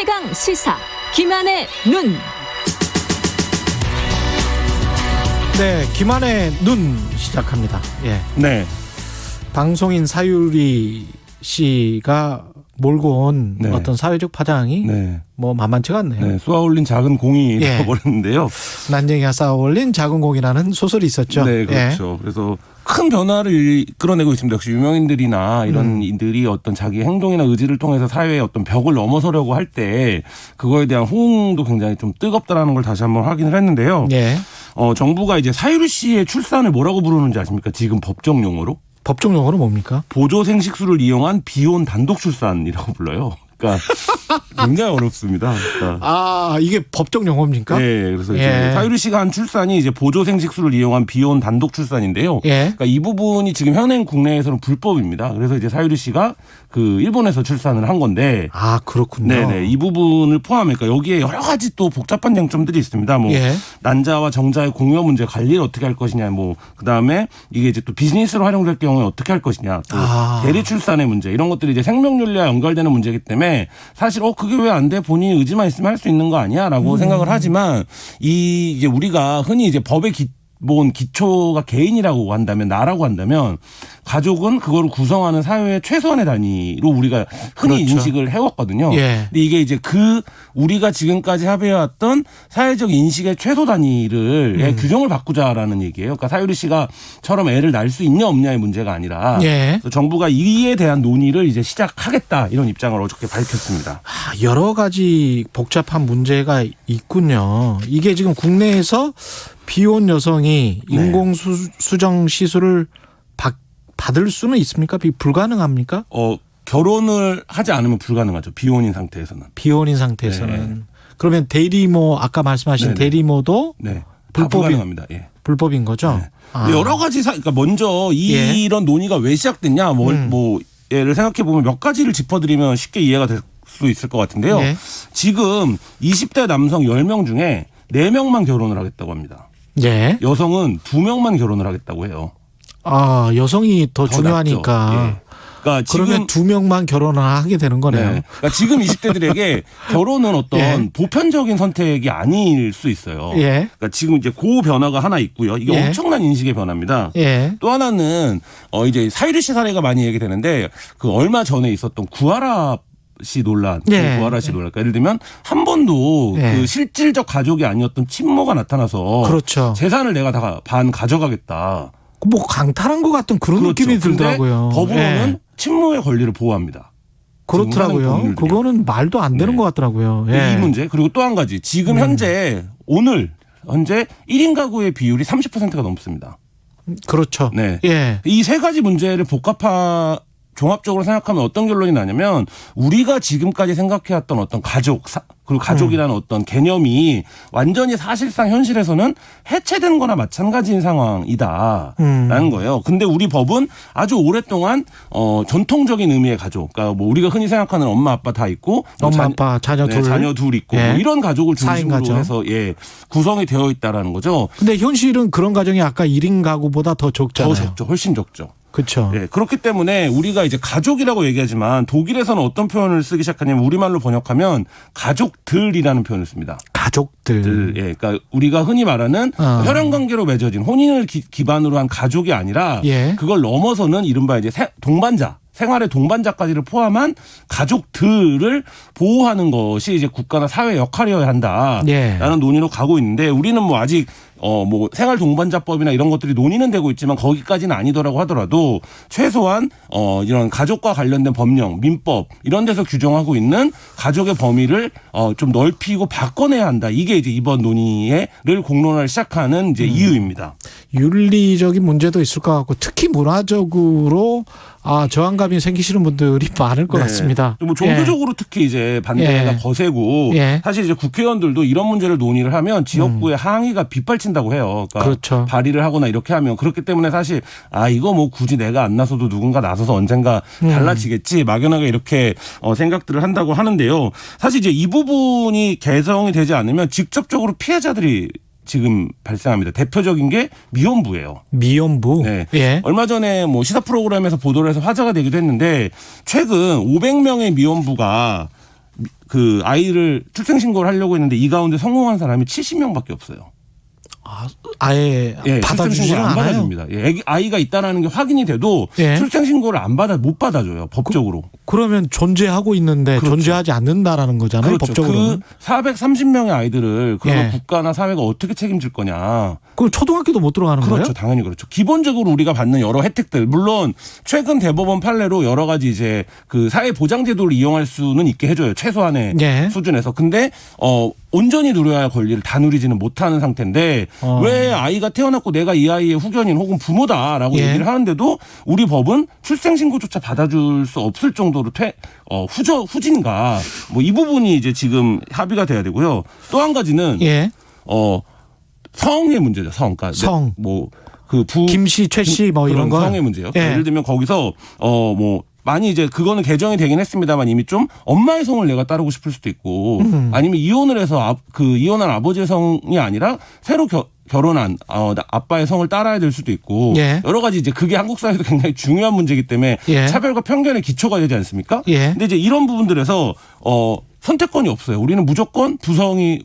최강 시사 김한의 눈. 네, 김한의 눈 시작합니다. 예. 네. 방송인 사유리 씨가 몰고 온 네. 어떤 사회적 파장이 네. 뭐 만만치가 않네요. 네. 쏘아올린 작은 공이 예. 되어버렸는데요. 난쟁이가 쌓아올린 작은 공이라는 소설이 있었죠. 네, 그렇죠. 그래서 큰 변화를 끌어내고 있습니다. 역시 유명인들이나 이런 인들이 어떤 자기 행동이나 의지를 통해서 사회의 어떤 벽을 넘어서려고 할 때 그거에 대한 호응도 굉장히 좀 뜨겁다라는 걸 다시 한번 확인을 했는데요. 예. 정부가 이제 사유리 씨의 출산을 뭐라고 부르는지 아십니까? 지금 법정 용어로? 법정 용어는 뭡니까? 보조 생식수를 이용한 비혼 단독 출산이라고 불러요. 그러니까 굉장히 어렵습니다. 그러니까 아, 이게 법정 용어입니까? 네, 그래서 이제 예. 사유리 씨가 한 출산이 이제 보조 생식수를 이용한 비혼 단독 출산인데요. 예. 그러니까 이 부분이 지금 현행 국내에서는 불법입니다. 그래서 이제 사유리 씨가 그 일본에서 출산을 한 건데. 아, 그렇군요. 네네. 이 부분을 포함해, 그러니까 여기에 여러 가지 또 복잡한 쟁점들이 있습니다. 뭐 예. 난자와 정자의 공여 문제, 관리를 어떻게 할 것이냐, 뭐 그다음에 이게 이제 또 비즈니스로 활용될 경우에 어떻게 할 것이냐, 또 대리 출산의 문제, 이런 것들이 이제 생명윤리와 연결되는 문제이기 때문에 사실 그게 왜 안 돼? 본인이 의지만 있으면 할 수 있는 거 아니야라고 생각을 하지만 이제 우리가 흔히 이제 법의 기본 기초가 개인이라고 한다면, 나라고 한다면 가족은 그걸 구성하는 사회의 최소한의 단위로 우리가 흔히 그렇죠. 인식을 해왔거든요. 예. 근데 이게 이제 우리가 지금까지 합의해왔던 사회적 인식의 최소 단위를 규정을 바꾸자라는 얘기예요. 그러니까 사유리 씨가처럼 애를 낳을 수 있냐 없냐의 문제가 아니라 예. 정부가 이에 대한 논의를 이제 시작하겠다, 이런 입장을 어저께 밝혔습니다. 여러 가지 복잡한 문제가 있군요. 이게 지금 국내에서 비혼 여성이 네. 인공수정 시술을 받을 수는 있습니까? 불가능합니까? 결혼을 하지 않으면 불가능하죠. 비혼인 상태에서는. 비혼인 상태에서는. 네. 그러면 대리모, 아까 말씀하신 네네. 대리모도 네. 불법입니다. 예. 불법인 거죠? 네. 아. 여러 가지 그러니까 먼저 이런 논의가 왜 시작됐냐, 뭐 예를 생각해 보면 몇 가지를 짚어드리면 쉽게 이해가 될 수 있을 것 같은데요. 네. 지금 20대 남성 10명 중에 4명만 결혼을 하겠다고 합니다. 예. 여성은 2명만 결혼을 하겠다고 해요. 아, 여성이 더 낫죠. 중요하니까. 예. 그러니까 그러면 지금 2명만 결혼을 하게 되는 거네요. 네. 그러니까 지금 20대들에게 결혼은 어떤 예. 보편적인 선택이 아닐 수 있어요. 예. 그러니까 지금 이제 그 변화가 하나 있고요. 이게 예. 엄청난 인식의 변화입니다. 예. 또 하나는 이제 사유리 씨 사례가 많이 얘기되는데, 그 얼마 전에 있었던 구하라 씨 논란, 예. 구하라 씨 논란. 그러니까 예를 들면 한 번도 예. 그 실질적 가족이 아니었던 친모가 나타나서 그렇죠. 재산을 내가 다 반 가져가겠다. 뭐 강탈한 것 같은 그런 그렇죠. 느낌이 근데 들더라고요. 법으로는 예. 친모의 권리를 보호합니다. 지금 하는 그렇더라고요. 법률들이요. 그거는 말도 안 되는 네. 것 같더라고요. 예. 이 문제, 그리고 또 한 가지, 지금 현재 1인 가구의 비율이 30%가 넘습니다. 그렇죠. 네. 예. 이 세 가지 문제를 종합적으로 생각하면 어떤 결론이 나냐면, 우리가 지금까지 생각해왔던 어떤 그리고 가족이라는 어떤 개념이 완전히 사실상 현실에서는 해체된 거나 마찬가지인 상황이다라는 거예요. 근데 우리 법은 아주 오랫동안 전통적인 의미의 가족, 그러니까 뭐 우리가 흔히 생각하는 엄마 아빠 다 있고, 엄마 아빠 자녀 둘. 자녀 둘 있고, 예. 뭐 이런 가족을 사인 중심으로 가정. 해서 구성이 되어 있다라는 거죠. 근데 현실은 그런 가정이 아까 1인 가구보다 더 적잖아요. 더 적죠. 훨씬 적죠. 그렇죠. 예, 그렇기 때문에 우리가 이제 가족이라고 얘기하지만 독일에서는 어떤 표현을 쓰기 시작하냐면, 우리말로 번역하면 가족들이라는 표현을 씁니다. 가족들. 예, 그러니까 우리가 흔히 말하는 혈연 관계로 맺어진 혼인을 기반으로 한 가족이 아니라, 예. 그걸 넘어서는 이른바 이제 생활의 동반자까지를 포함한 가족들을 보호하는 것이 이제 국가나 사회의 역할이어야 한다라는 예. 논의로 가고 있는데, 우리는 뭐 아직 뭐 생활 동반자법이나 이런 것들이 논의는 되고 있지만 거기까지는 아니더라고 하더라도, 최소한 이런 가족과 관련된 법령, 민법 이런 데서 규정하고 있는 가족의 범위를 좀 넓히고 바꿔내야 한다. 이게 이제 이번 논의를 공론화를 시작하는 이제 이유입니다. 윤리적인 문제도 있을 것 같고, 특히 문화적으로 저항감이 생기시는 분들이 많을 것 같습니다. 뭐 종교적으로 특히 이제 반대가 거세고, 사실 이제 국회의원들도 이런 문제를 논의를 하면 지역구의 항의가 빗발친다고 해요. 그러니까 그렇죠. 발의를 하거나 이렇게 하면, 그렇기 때문에 사실 이거 뭐 굳이 내가 안 나서도 누군가 나서서 언젠가 달라지겠지, 막연하게 이렇게 생각들을 한다고 하는데요. 사실 이제 이 부분이 개정이 되지 않으면 직접적으로 피해자들이 지금 발생합니다. 대표적인 게 미혼부예요. 미혼부. 네. 예. 얼마 전에 뭐 시사 프로그램에서 보도를 해서 화제가 되기도 했는데, 최근 500명의 미혼부가 그 아이를 출생 신고를 하려고 했는데 이 가운데 성공한 사람이 70명밖에 없어요. 아예 받아주지는 안 않아요. 받아줍니다. 예, 아이가 있다라는 게 확인이 돼도 예. 출생 신고를 못 받아줘요. 법적으로. 그러면 존재하고 있는데 그렇죠. 존재하지 않는다라는 거잖아요. 그렇죠. 법적으로는. 그 430명의 아이들을 그러면 예. 국가나 사회가 어떻게 책임질 거냐. 그럼 초등학교도 못 들어가는 그렇죠. 거예요? 당연히 그렇죠. 기본적으로 우리가 받는 여러 혜택들, 물론 최근 대법원 판례로 여러 가지 이제 그 사회 보장 제도를 이용할 수는 있게 해줘요. 최소한의 예. 수준에서. 근데 온전히 누려야 할 권리를 다 누리지는 못하는 상태인데 왜 아이가 태어났고 내가 이 아이의 후견인 혹은 부모다라고 예. 얘기를 하는데도 우리 법은 출생신고조차 받아줄 수 없을 정도로 후진가 뭐 이 부분이 이제 지금 합의가 돼야 되고요. 또 한 가지는 예. 성의 문제죠. 성. 그러니까 성. 김씨, 최씨 뭐 이런 거. 성의 문제요. 예. 예를 들면 거기서 많이 이제 그거는 개정이 되긴 했습니다만 이미 좀 엄마의 성을 내가 따르고 싶을 수도 있고 아니면 이혼을 해서 이혼한 아버지의 성이 아니라 새로 결혼한 아빠의 성을 따라야 될 수도 있고 예. 여러 가지 이제 그게 한국 사회에서 굉장히 중요한 문제이기 때문에 예. 차별과 편견의 기초가 되지 않습니까? 예. 근데 이제 이런 부분들에서 선택권이 없어요. 우리는 무조건 부성이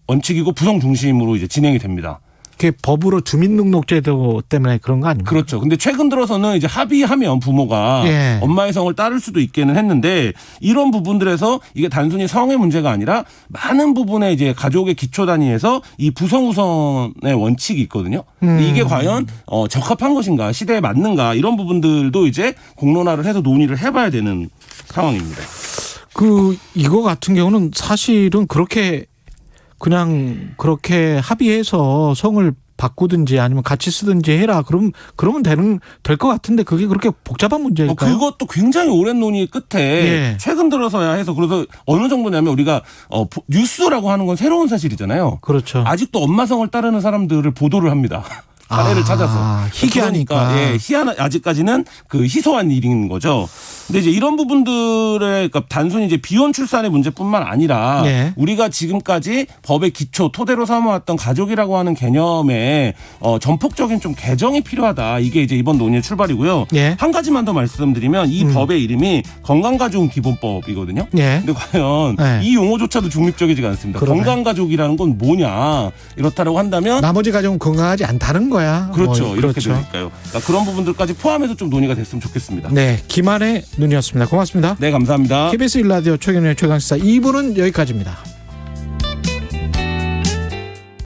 원칙이고 부성 중심으로 이제 진행이 됩니다. 그게 법으로 주민등록제도 때문에 그런 거 아닙니까? 그렇죠. 근데 최근 들어서는 이제 합의하면 부모가 예. 엄마의 성을 따를 수도 있기는 했는데 이런 부분들에서 이게 단순히 성의 문제가 아니라 많은 부분의 이제 가족의 기초 단위에서 이 부성우선의 원칙이 있거든요. 근데 이게 과연 적합한 것인가, 시대에 맞는가 이런 부분들도 이제 공론화를 해서 논의를 해봐야 되는 상황입니다. 이거 같은 경우는 사실은 그렇게 합의해서 성을 바꾸든지 아니면 같이 쓰든지 해라. 그러면 될 것 같은데 그게 그렇게 복잡한 문제일까요? 그것도 굉장히 오랜 논의 끝에 예. 최근 들어서야 해서 그래서 어느 정도냐면 우리가 뉴스라고 하는 건 새로운 사실이잖아요. 그렇죠. 아직도 엄마 성을 따르는 사람들을 보도를 합니다. 사례를 찾아서. 희귀하니까. 그러니까 아직까지는 그 희소한 일인 거죠. 근데 이제 이런 부분들의 그러니까 단순히 이제 비혼 출산의 문제뿐만 아니라 예. 우리가 지금까지 법의 기초 토대로 삼아왔던 가족이라고 하는 개념에 전폭적인 좀 개정이 필요하다. 이게 이제 이번 논의의 출발이고요. 예. 한 가지만 더 말씀드리면 이 법의 이름이 건강가족기본법이거든요. 예. 근데 과연 예. 이 용어조차도 중립적이지가 않습니다. 그러네. 건강가족이라는 건 뭐냐 이렇다라고 한다면 나머지 가족은 건강하지 않다는 거야. 그렇죠. 이렇게 그렇죠. 되니까요. 그러니까 그런 부분들까지 포함해서 좀 논의가 됐으면 좋겠습니다. 네, 김한의 눈이었습니다. 고맙습니다. 네, 감사합니다. KBS 1라디오 최경영의 최강시사 2부는 여기까지입니다.